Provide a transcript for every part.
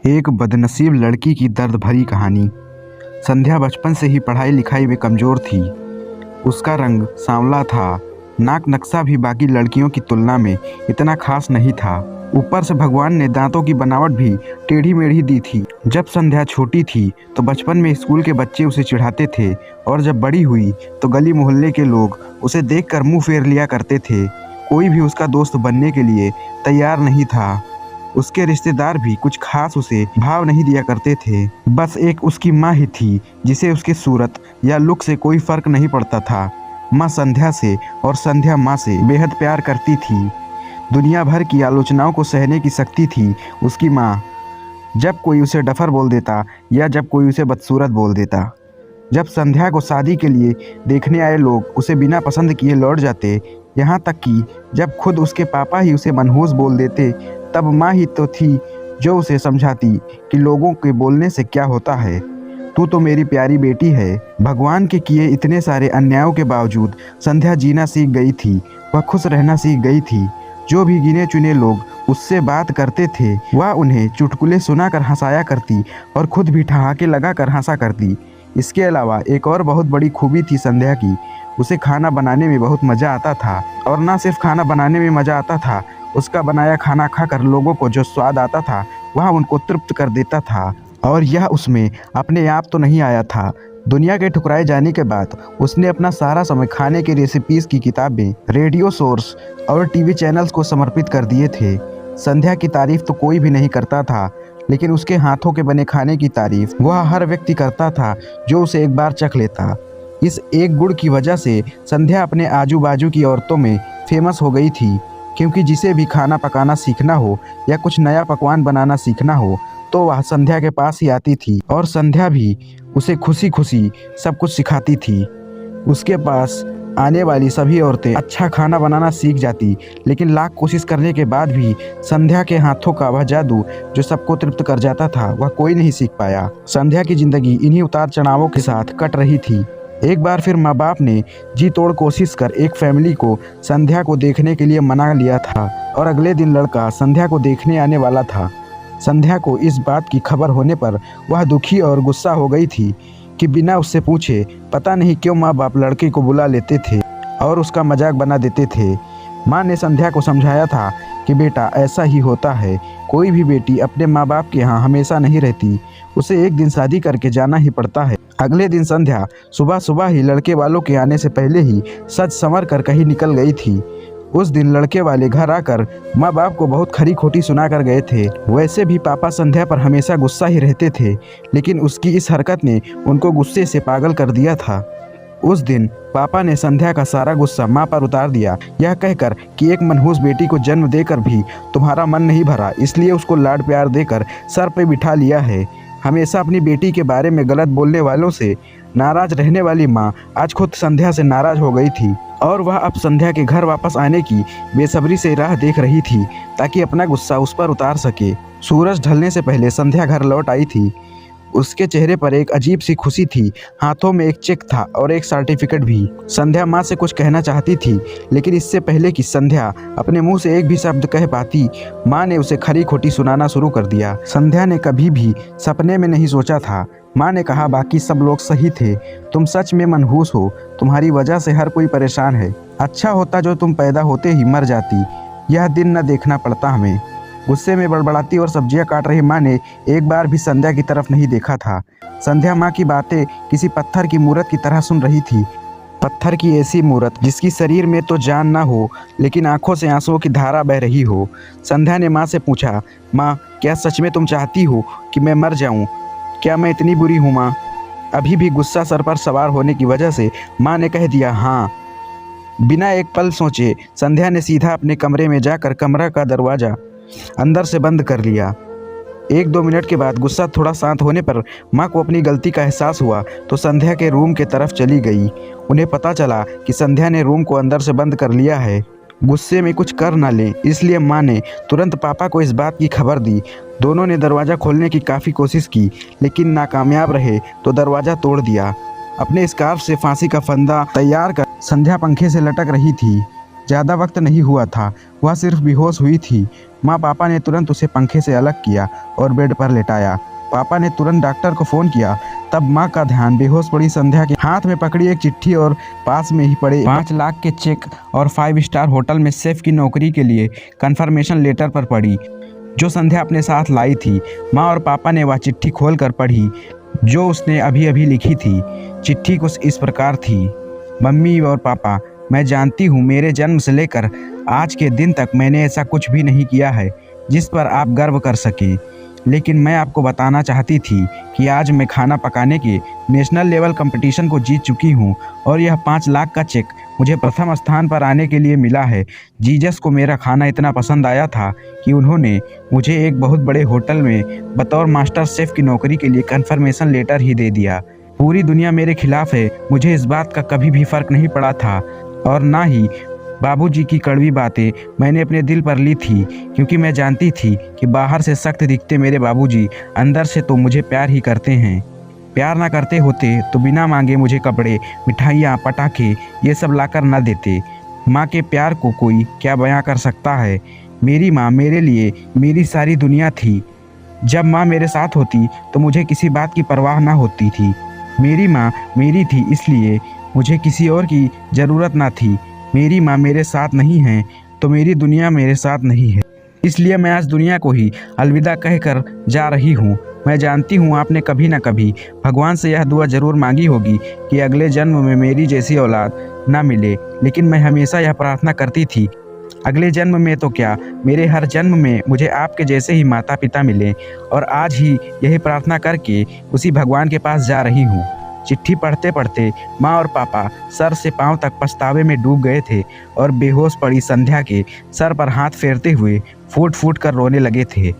एक बदनसीब लड़की की दर्द भरी कहानी। संध्या बचपन से ही पढ़ाई लिखाई में कमज़ोर थी। उसका रंग सांवला था, नाक नक्शा भी बाकी लड़कियों की तुलना में इतना खास नहीं था। ऊपर से भगवान ने दांतों की बनावट भी टेढ़ी मेढ़ी दी थी। जब संध्या छोटी थी तो बचपन में स्कूल के बच्चे उसे चिढ़ाते थे और जब बड़ी हुई तो गली मोहल्ले के लोग उसे देखकर मुंह फेर लिया करते थे। कोई भी उसका दोस्त बनने के लिए तैयार नहीं था। उसके रिश्तेदार भी कुछ खास उसे भाव नहीं दिया करते थे। बस एक उसकी माँ ही थी जिसे उसके सूरत या लुक से कोई फर्क नहीं पड़ता था। माँ संध्या से और संध्या माँ से बेहद प्यार करती थी। दुनिया भर की आलोचनाओं को सहने की शक्ति थी उसकी माँ। जब कोई उसे डफर बोल देता या जब कोई उसे बदसूरत बोल देता, जब संध्या को शादी के लिए देखने आए लोग उसे बिना पसंद किए लौट जाते, यहाँ तक कि जब खुद उसके पापा ही उसे मनहूस बोल देते, तब माँ ही तो थी जो उसे समझाती कि लोगों के बोलने से क्या होता है, तू तो मेरी प्यारी बेटी है। भगवान के किए इतने सारे अन्यायों के बावजूद संध्या जीना सीख गई थी। वह खुश रहना सीख गई थी। जो भी गिने चुने लोग उससे बात करते थे वह उन्हें चुटकुले सुनाकर हंसाया करती और खुद भी ठहाके लगाकर हंसा करती। इसके अलावा एक और बहुत बड़ी खूबी थी संध्या की, उसे खाना बनाने में बहुत मज़ा आता था। और ना सिर्फ खाना बनाने में मज़ा आता था, उसका बनाया खाना खाकर लोगों को जो स्वाद आता था वह उनको तृप्त कर देता था। और यह उसमें अपने आप तो नहीं आया था। दुनिया के ठुकराए जाने के बाद उसने अपना सारा समय खाने की रेसिपीज़ की किताबें, रेडियो सोर्स और टीवी चैनल्स को समर्पित कर दिए थे। संध्या की तारीफ तो कोई भी नहीं करता था, लेकिन उसके हाथों के बने खाने की तारीफ वह हर व्यक्ति करता था जो उसे एक बार चख लेता। इस एक गुण की वजह से संध्या अपने आजू बाजू की औरतों में फेमस हो गई थी, क्योंकि जिसे भी खाना पकाना सीखना हो या कुछ नया पकवान बनाना सीखना हो तो वह संध्या के पास ही आती थी और संध्या भी उसे खुशी खुशी सब कुछ सिखाती थी। उसके पास आने वाली सभी औरतें अच्छा खाना बनाना सीख जाती, लेकिन लाख कोशिश करने के बाद भी संध्या के हाथों का वह जादू जो सबको तृप्त कर जाता था वह कोई नहीं सीख पाया। संध्या की जिंदगी इन्हीं उतार चढ़ावों के साथ कट रही थी। एक बार फिर माँ बाप ने जी तोड़ कोशिश कर एक फैमिली को संध्या को देखने के लिए मना लिया था और अगले दिन लड़का संध्या को देखने आने वाला था। संध्या को इस बात की खबर होने पर वह दुखी और गुस्सा हो गई थी कि बिना उससे पूछे पता नहीं क्यों माँ बाप लड़के को बुला लेते थे और उसका मजाक बना देते थे। माँ ने संध्या को समझाया था कि बेटा ऐसा ही होता है, कोई भी बेटी अपने माँ बाप के यहाँ हमेशा नहीं रहती, उसे एक दिन शादी करके जाना ही पड़ता है। अगले दिन संध्या सुबह सुबह ही लड़के वालों के आने से पहले ही सज संवर कर कहीं निकल गई थी। उस दिन लड़के वाले घर आकर माँ बाप को बहुत खरी खोटी सुना कर गए थे। वैसे भी पापा संध्या पर हमेशा गुस्सा ही रहते थे, लेकिन उसकी इस हरकत ने उनको गुस्से से पागल कर दिया था। उस दिन पापा ने संध्या का सारा गुस्सा माँ पर उतार दिया, यह कहकर कि एक मनहूस बेटी को जन्म देकर भी तुम्हारा मन नहीं भरा, इसलिए उसको लाड प्यार देकर सर पे बिठा लिया है। हमेशा अपनी बेटी के बारे में गलत बोलने वालों से नाराज रहने वाली माँ आज खुद संध्या से नाराज हो गई थी और वह अब संध्या के घर वापस आने की बेसब्री से राह देख रही थी ताकि अपना गुस्सा उस पर उतार सके। सूरज ढलने से पहले संध्या घर लौट आई थी। उसके चेहरे पर एक अजीब सी खुशी थी। हाथों में एक चेक था और एक सर्टिफिकेट भी। संध्या माँ से कुछ कहना चाहती थी, लेकिन इससे पहले कि संध्या अपने मुंह से एक भी शब्द कह पाती, माँ ने उसे खरी खोटी सुनाना शुरू कर दिया। संध्या ने कभी भी सपने में नहीं सोचा था। माँ ने कहा बाकी सब लोग सही थे, तुम सच में मनहूस हो, तुम्हारी वजह से हर कोई परेशान है। अच्छा होता जो तुम पैदा होते ही मर जाती, यह दिन न देखना पड़ता हमें। गुस्से में बड़बड़ाती और सब्जियां काट रही माँ ने एक बार भी संध्या की तरफ नहीं देखा था। संध्या माँ की बातें किसी पत्थर की मूरत की तरह सुन रही थी। पत्थर की ऐसी मूरत जिसकी शरीर में तो जान ना हो, लेकिन आंखों से आंसुओं की धारा बह रही हो। संध्या ने माँ से पूछा, माँ क्या सच में तुम चाहती हो कि मैं मर जाऊँ? क्या मैं इतनी बुरी हूँ माँ? अभी भी गुस्सा सर पर सवार होने की वजह से माँ ने कह दिया हाँ। बिना एक पल सोचे संध्या ने सीधा अपने कमरे में जाकर कमरा का दरवाज़ा अंदर से बंद कर लिया। 1-2 मिनट के बाद गुस्सा थोड़ा शांत होने पर माँ को अपनी गलती का एहसास हुआ तो संध्या के रूम के तरफ चली गई। उन्हें पता चला कि संध्या ने रूम को अंदर से बंद कर लिया है। गुस्से में कुछ कर ना ले, इसलिए माँ ने तुरंत पापा को इस बात की खबर दी। दोनों ने दरवाज़ा खोलने की काफ़ी कोशिश की, लेकिन नाकामयाब रहे तो दरवाज़ा तोड़ दिया। अपने स्कार्फ से फांसी का फंदा तैयार कर संध्या पंखे से लटक रही थी। ज़्यादा वक्त नहीं हुआ था, वह सिर्फ बेहोश हुई थी। माँ पापा ने तुरंत उसे पंखे से अलग किया और बेड पर लेटाया। पापा ने तुरंत डॉक्टर को फ़ोन किया। तब माँ का ध्यान बेहोश पड़ी संध्या के हाथ में पकड़ी एक चिट्ठी और पास में ही पड़े 5 लाख के चेक और 5 स्टार होटल में शेफ की नौकरी के लिए कन्फर्मेशन लेटर पर पड़ी, जो संध्या अपने साथ लाई थी। माँ और पापा ने वह चिट्ठी खोलकर पढ़ी जो उसने अभी अभी लिखी थी। चिट्ठी कुछ इस प्रकार थी। मम्मी और पापा, मैं जानती हूँ मेरे जन्म से लेकर आज के दिन तक मैंने ऐसा कुछ भी नहीं किया है जिस पर आप गर्व कर सकें, लेकिन मैं आपको बताना चाहती थी कि आज मैं खाना पकाने के नेशनल लेवल कंपटीशन को जीत चुकी हूँ और यह 5 लाख का चेक मुझे प्रथम स्थान पर आने के लिए मिला है। जीजस को मेरा खाना इतना पसंद आया था कि उन्होंने मुझे एक बहुत बड़े होटल में बतौर मास्टर शेफ की नौकरी के लिए कन्फर्मेशन लेटर ही दे दिया। पूरी दुनिया मेरे खिलाफ है, मुझे इस बात का कभी भी फर्क नहीं पड़ा था और ना ही बाबूजी की कड़वी बातें मैंने अपने दिल पर ली थी, क्योंकि मैं जानती थी कि बाहर से सख्त दिखते मेरे बाबूजी अंदर से तो मुझे प्यार ही करते हैं। प्यार ना करते होते तो बिना मांगे मुझे कपड़े, मिठाइयाँ, पटाखे ये सब लाकर न देते। माँ के प्यार को कोई क्या बयां कर सकता है। मेरी माँ मेरे लिए मेरी सारी दुनिया थी। जब माँ मेरे साथ होती तो मुझे किसी बात की परवाह ना होती थी। मेरी माँ मेरी थी, इसलिए मुझे किसी और की ज़रूरत ना थी। मेरी माँ मेरे साथ नहीं है तो मेरी दुनिया मेरे साथ नहीं है, इसलिए मैं आज दुनिया को ही अलविदा कहकर जा रही हूँ। मैं जानती हूँ आपने कभी ना कभी भगवान से यह दुआ ज़रूर मांगी होगी कि अगले जन्म में मेरी जैसी औलाद ना मिले, लेकिन मैं हमेशा यह प्रार्थना करती थी अगले जन्म में तो क्या, मेरे हर जन्म में मुझे आपके जैसे ही माता पिता मिले। और आज ही यही प्रार्थना करके उसी भगवान के पास जा रही हूँ। चिट्ठी पढ़ते पढ़ते माँ और पापा सर से पांव तक पछतावे में डूब गए थे और बेहोश पड़ी संध्या के सर पर हाथ फेरते हुए फूट फूट कर रोने लगे थे।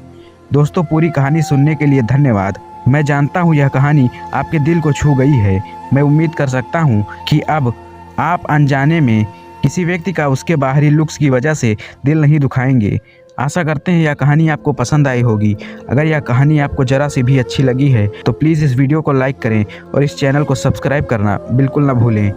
दोस्तों, पूरी कहानी सुनने के लिए धन्यवाद। मैं जानता हूँ यह कहानी आपके दिल को छू गई है। मैं उम्मीद कर सकता हूँ कि अब आप अनजाने में किसी व्यक्ति का उसके बाहरी लुक्स की वजह से दिल नहीं दुखाएंगे। आशा करते हैं यह कहानी आपको पसंद आई होगी। अगर यह कहानी आपको ज़रा सी भी अच्छी लगी है तो प्लीज़ इस वीडियो को लाइक करें और इस चैनल को सब्सक्राइब करना बिल्कुल ना भूलें।